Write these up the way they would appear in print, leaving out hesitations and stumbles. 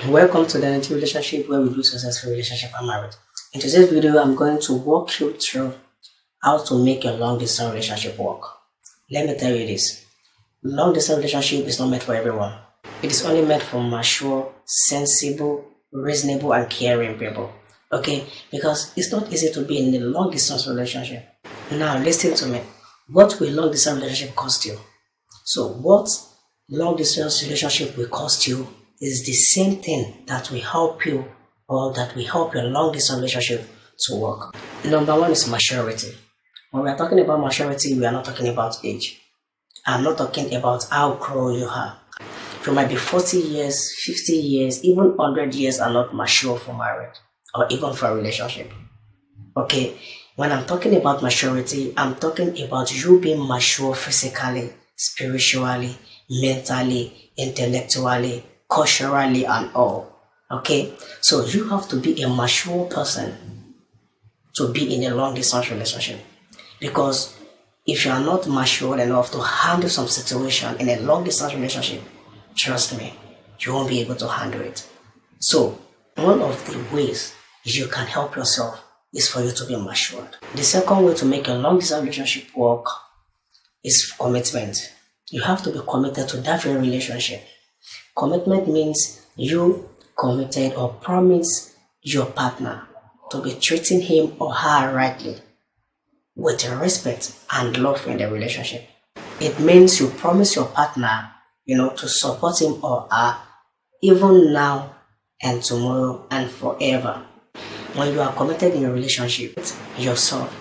Welcome to the Daniel.T relationship where we build successful relationship and marriage. In today's video, I'm going to walk you through how to make your long distance relationship work. Let me tell you this. Long distance relationship is not meant for everyone. It is only meant for mature, sensible, reasonable, and caring people. Okay? Because it's not easy to be in a long distance relationship. Now, listen to me. What will long distance relationship cost you? So, what long distance relationship will cost you is the same thing that will help you or that will help your long distance relationship to work. Number one is maturity. When we are talking about maturity, we are not talking about age. I'm not talking about how grown you are. You might be 40 years, 50 years, even 100 years are not mature for marriage or even for a relationship. Okay? When I'm talking about maturity, I'm talking about you being mature physically, spiritually, mentally, intellectually, culturally, and all. Okay? So you have to be a mature person to be in a long distance relationship. Because if you are not mature enough to handle some situation in a long distance relationship, trust me, you won't be able to handle it. So one of the ways you can help yourself is for you to be matured. The second way to make a long distance relationship work is commitment. You have to be committed to that very relationship. Commitment means you committed or promise your partner to be treating him or her rightly with respect and love in the relationship. It means you promise your partner, to support him or her even now and tomorrow and forever. When you are committed in a relationship with yourself,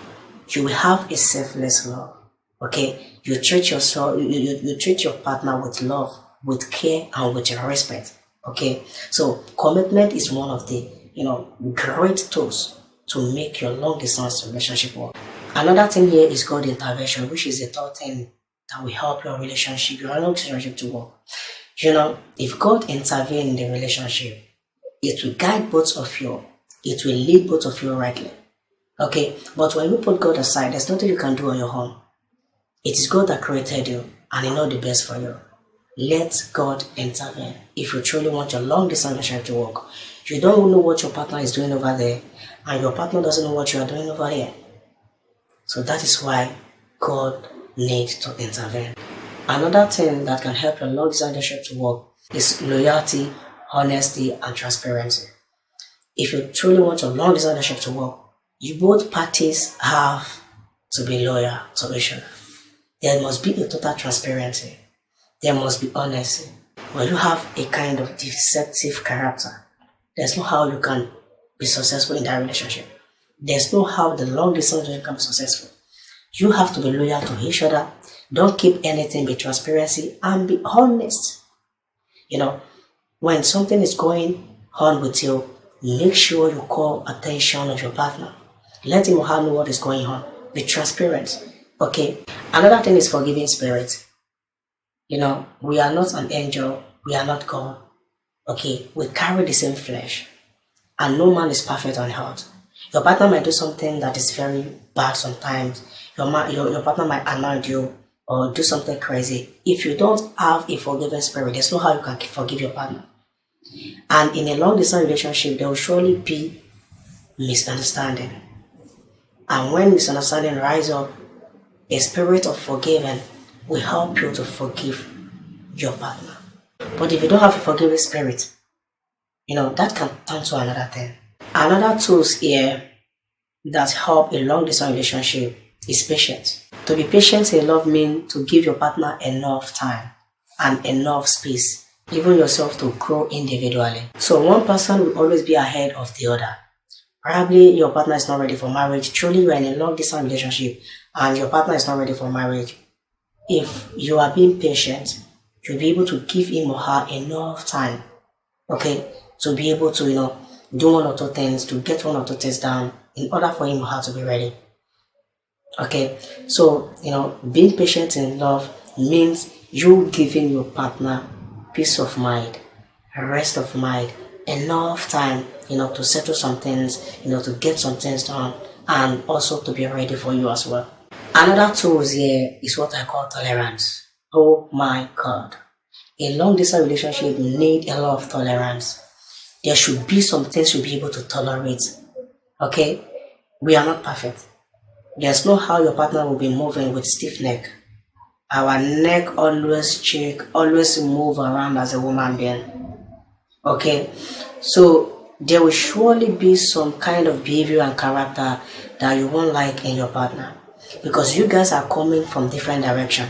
you will have a selfless love. Okay? You treat yourself, you treat your partner with love, with care, and with respect. Okay? So commitment is one of the great tools to make your long distance relationship work. Another thing here is called intervention, which is the third thing that will help your relationship, your long relationship to work. If God intervenes in the relationship, it will guide both of you. It will lead both of you rightly. Okay? But when you put God aside, there's nothing you can do on your own. It is God that created you and He knows the best for you. Let God intervene if you truly want your long distance relationship to work. You don't know what your partner is doing over there, and your partner doesn't know what you are doing over here. So that is why God needs to intervene. Another thing that can help your long distance relationship to work is loyalty, honesty, and transparency. If you truly want your long distance relationship to work, you both parties have to be loyal to each other. There must be a total transparency. There must be honesty. When you have a kind of deceptive character, there's no how you can be successful in that relationship. There's no how the long distance relationship can be successful. You have to be loyal to each other. Don't keep anything, be transparency and be honest. When something is going on with you, make sure you call attention of your partner. Let him or her know what is going on. Be transparent. Okay? Another thing is forgiving spirit. We are not an angel. We are not God. Okay? We carry the same flesh. And no man is perfect on earth. Your partner might do something that is very bad sometimes. Your partner might annoy you or do something crazy. If you don't have a forgiving spirit, there's no how you can forgive your partner. And in a long distance relationship, there will surely be misunderstanding. And when misunderstanding rise up, a spirit of forgiving will help you to forgive your partner. But if you don't have a forgiving spirit, that can turn to another thing. Another tools here that help a long distance relationship is patience. To be patient in love means to give your partner enough time and enough space, even yourself, to grow individually. So one person will always be ahead of the other. Probably your partner is not ready for marriage. Truly you are in a long distance relationship and your partner is not ready for marriage. If you are being patient, you'll be able to give him or her enough time, okay, to be able to, do one or two things, to get one or two things down in order for him or her to be ready. Okay, so, being patient in love means you giving your partner peace of mind, rest of mind, enough time, to settle some things, to get some things done, and also to be ready for you as well. Another tool here is what I call tolerance. Oh my God. A long distance relationship need a lot of tolerance. There should be some things you'll be able to tolerate. Okay? We are not perfect. There's no how your partner will be moving with stiff neck. Our neck always shake, always move around as a woman being. Okay? So there will surely be some kind of behavior and character that you won't like in your partner. Because you guys are coming from different direction.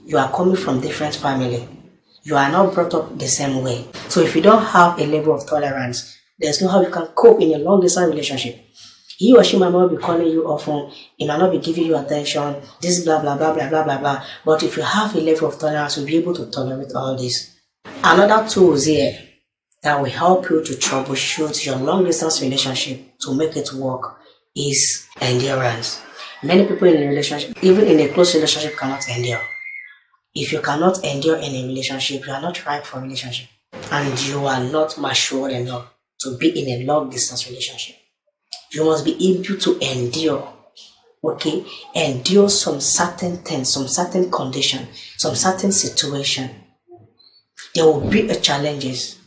You are coming from different family. You are not brought up the same way. So if you don't have a level of tolerance, there's no how you can cope in a long distance relationship. He or she might not be calling you often, he might not be giving you attention, this blah blah blah blah blah blah blah. But if you have a level of tolerance, you'll be able to tolerate all this. Another tools here that will help you to troubleshoot your long distance relationship to make it work is endurance. Many people in a relationship, even in a close relationship, cannot endure. If you cannot endure in a relationship, you are not ripe for a relationship. And you are not mature enough to be in a long distance relationship. You must be able to endure. Okay? Endure some certain things, some certain condition, some certain situation. There will be challenges.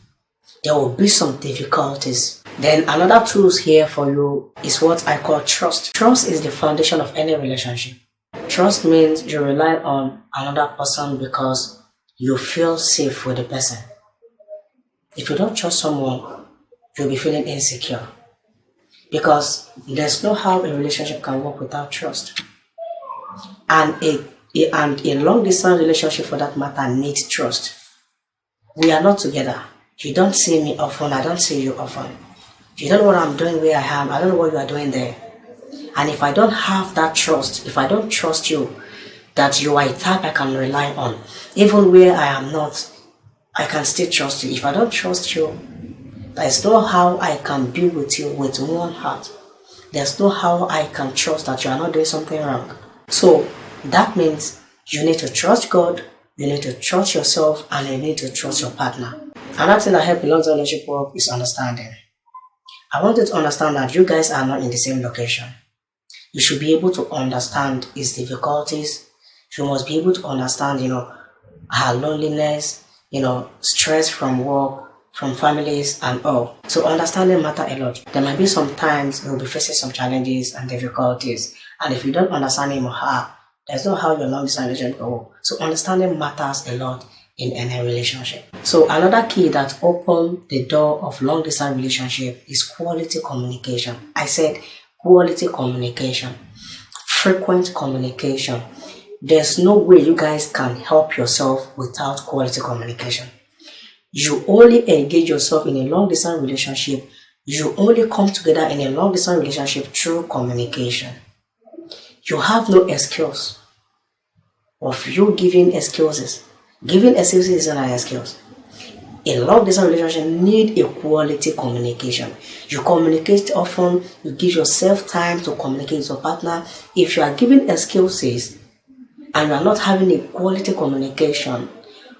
There will be some difficulties. Then another tools here for you is what I call trust. Trust is the foundation of any relationship. Trust means you rely on another person because you feel safe with the person. If you don't trust someone, you'll be feeling insecure. Because there's no how a relationship can work without trust. And a long distance relationship for that matter needs trust. We are not together. You don't see me often, I don't see you often. You don't know what I'm doing where I am, I don't know what you are doing there. And if I don't have that trust, if I don't trust you, that you are a type I can rely on, even where I am not, I can still trust you. If I don't trust you, there's no how I can be with you with one heart. There's no how I can trust that you are not doing something wrong. So that means you need to trust God, you need to trust yourself, and you need to trust your partner. Another thing that helps a long-term relationship work is understanding. I want you to understand that you guys are not in the same location. You should be able to understand his difficulties. You must be able to understand, her loneliness, stress from work, from families and all. So understanding matter a lot. There might be some times you'll be facing some challenges and difficulties. And if you don't understand him or her, there's no how your long distance relationship will work. So understanding matters a lot in any relationship. So another key that opens the door of long distance relationship is quality communication. I said quality communication, frequent communication. There's no way you guys can help yourself without quality communication. You only engage yourself in a long distance relationship. You only come together in a long distance relationship through communication. You have no excuse of you giving excuses. Giving excuses is not an excuse. A long distance relationship need a quality communication. You communicate often, you give yourself time to communicate with your partner. If you are giving excuses and you are not having a quality communication,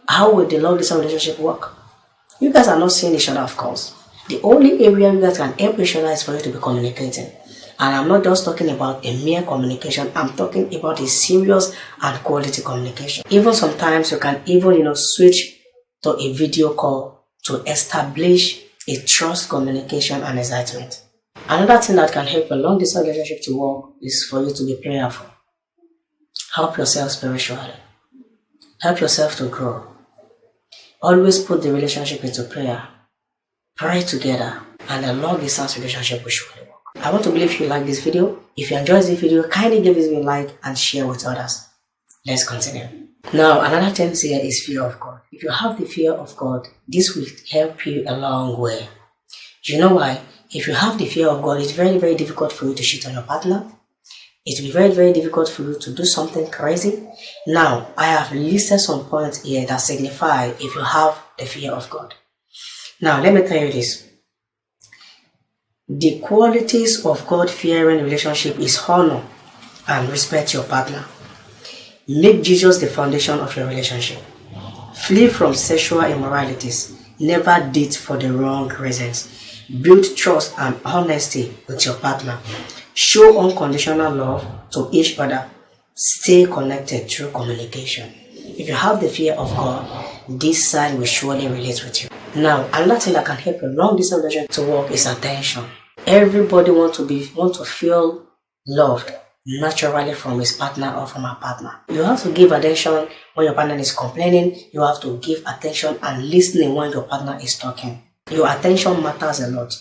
how will the long distance relationship work? You guys are not seeing each other, of course. The only area you guys can help each other is for you to be communicating. And I'm not just talking about a mere communication, I'm talking about a serious and quality communication. Even sometimes you can even, switch to a video call to establish a trust, communication, and excitement. Another thing that can help a long distance relationship to work is for you to be prayerful. Help yourself spiritually. Help yourself to grow. Always put the relationship into prayer. Pray together, and a long distance relationship will surely work. I want to believe you like this video. If you enjoyed this video, kindly give this video a like and share with others. Let's continue. Now, another thing here is fear of God. If you have the fear of God, this will help you a long way. You know why? If you have the fear of God, it's very, very difficult for you to cheat on your partner. It will be very, very difficult for you to do something crazy. Now, I have listed some points here that signify if you have the fear of God. Now, let me tell you this. The qualities of God-fearing relationship is honor and respect your partner. Make Jesus the foundation of your relationship. Flee from sexual immoralities. Never date for the wrong reasons. Build trust and honesty with your partner. Show unconditional love to each other. Stay connected through communication. If you have the fear of God, this side will surely relate with you. Now, another thing that can help your long distance relationship to work is attention. Everybody want to feel loved naturally from his partner or from her partner. You have to give attention when your partner is complaining. You have to give attention and listening when your partner is talking. Your attention matters a lot.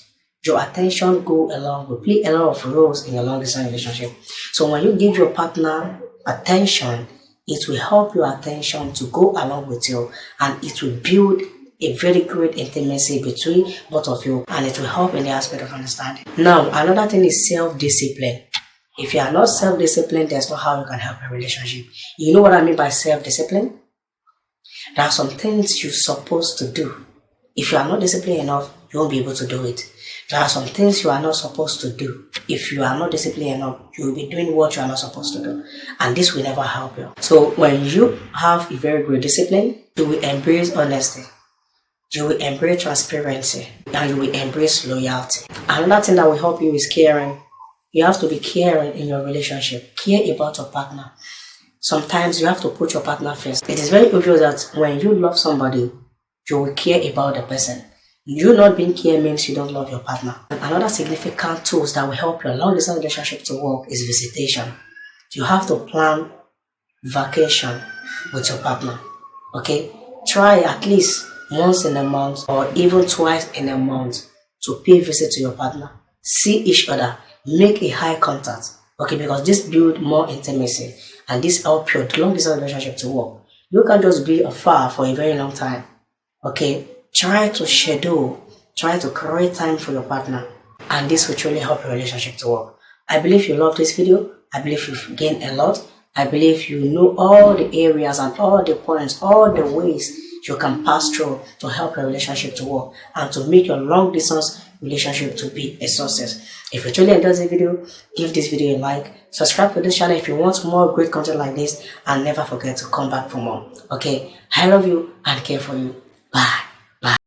Your attention will play a lot of roles in your long distance relationship. So when you give your partner attention, it will help your attention to go along with you, and it will build a very great intimacy between both of you, and it will help in the aspect of understanding. Now, another thing is self-discipline. If you are not self-disciplined, there's no how you can help a relationship. You know what I mean by self-discipline? There are some things you're supposed to do. If you are not disciplined enough, you won't be able to do it. There are some things you are not supposed to do. If you are not disciplined enough, you will be doing what you are not supposed to do. And this will never help you. So when you have a very good discipline, you will embrace honesty. You will embrace transparency. And you will embrace loyalty. Another thing that will help you is caring. You have to be caring in your relationship. Care about your partner. Sometimes you have to put your partner first. It is very obvious that when you love somebody, you will care about the person. You not being care means you don't love your partner. Another significant tools that will help your long distance relationship to work is visitation. You have to plan vacation with your partner. Okay? Try at least once in a month or even twice in a month to pay visit to your partner. See each other. Make a high contact. Okay? Because this builds more intimacy and this helps your long distance relationship to work. You can't just be afar for a very long time. Okay? Try to create time for your partner, and this will truly help your relationship to work. I believe you love this video. I believe you've gained a lot. I believe you know all the areas and all the points, all the ways you can pass through to help your relationship to work and to make your long distance relationship to be a success. If you truly enjoyed this video, give this video a like, subscribe to this channel if you want more great content like this, and never forget to come back for more. Okay, I love you and care for you. Bye.